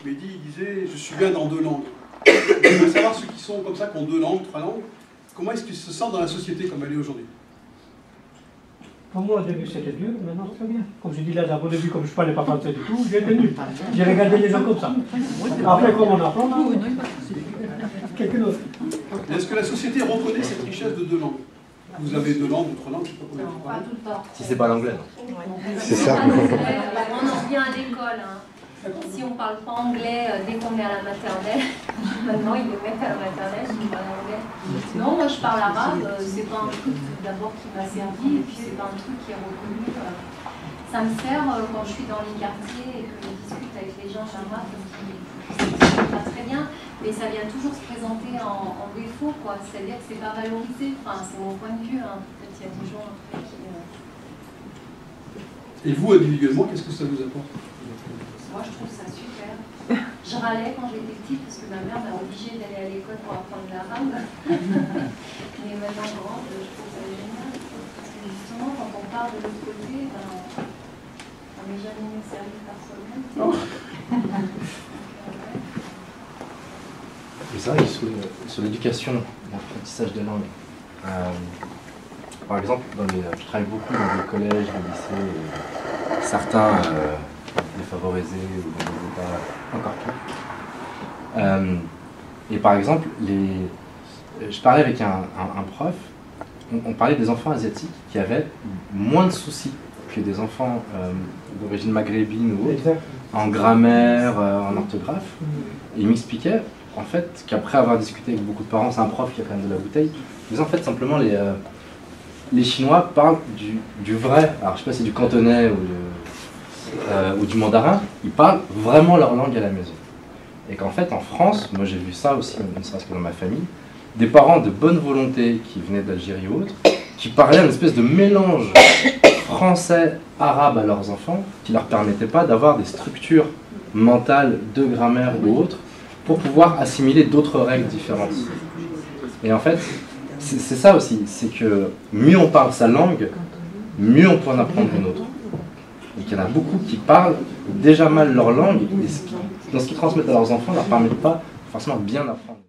Mehdi, il disait « je suis bien dans deux langues ». Je veux savoir ceux qui sont comme ça, qui ont deux langues, trois langues, comment est-ce qu'ils se sentent dans la société comme elle est aujourd'hui? Pour moi, au début, c'était dur, maintenant, c'est très bien. Comme je dis là, au début, comme je ne parlais pas français du tout, j'ai tenu. J'ai regardé les gens comme ça. Après, comme on apprend, quelqu'un d'autre. Est-ce que la société reconnaît cette richesse de deux langues? Vous avez deux langues ou trois langues, je ne sais pas combien. Non, pas tout le temps. Si c'est pas l'anglais. C'est ça. On en revient à l'école. Hein. Si on ne parle pas anglais dès qu'on est à la maternelle, maintenant ils le mettent à la maternelle, ils parlent anglais. Non, moi je parle arabe, c'est pas un truc d'abord qui m'a servi, et puis c'est pas un truc qui est reconnu. Ça me sert quand je suis dans les quartiers et que je discute avec les gens arabe, c'est pas très bien, mais ça vient toujours se présenter en défaut, quoi. C'est-à-dire que c'est pas valorisé, enfin c'est mon point de vue, hein. Peut-être qu'il y a toujours un truc qui... Et vous, individuellement, qu'est-ce que ça vous apporte? Moi, je trouve ça super. Je râlais quand j'étais petite parce que ma mère m'a obligée d'aller à l'école pour apprendre l'arabe. Mais maintenant grande, je trouve ça génial. Parce que justement, quand on part de l'autre côté, on n'est jamais mieux servi par soi-même. Et c'est vrai que sur l'éducation, l'apprentissage des langues, par exemple, je travaille beaucoup dans des collèges, des lycées, certains défavorisés ou dans des états encore pires. Et par exemple, je parlais avec un prof, on parlait des enfants asiatiques qui avaient moins de soucis que des enfants d'origine maghrébine ou autre, en grammaire, en orthographe. Et il m'expliquait en fait qu'après avoir discuté avec beaucoup de parents, c'est un prof qui a quand même de la bouteille, il disait en fait simplement les Chinois parlent du vrai, alors je sais pas si c'est du cantonais ou du mandarin, ils parlent vraiment leur langue à la maison. Et qu'en fait, en France, moi j'ai vu ça aussi, ne serait-ce que dans ma famille, des parents de bonne volonté qui venaient d'Algérie ou autre, qui parlaient un espèce de mélange français-arabe à leurs enfants, qui ne leur permettait pas d'avoir des structures mentales de grammaire ou autre, pour pouvoir assimiler d'autres règles différentes. Et en fait, c'est ça aussi, c'est que mieux on parle sa langue, mieux on peut en apprendre une autre. Et qu'il y en a beaucoup qui parlent déjà mal leur langue, et dans ce qu'ils transmettent à leurs enfants ne leur permet pas forcément bien apprendre.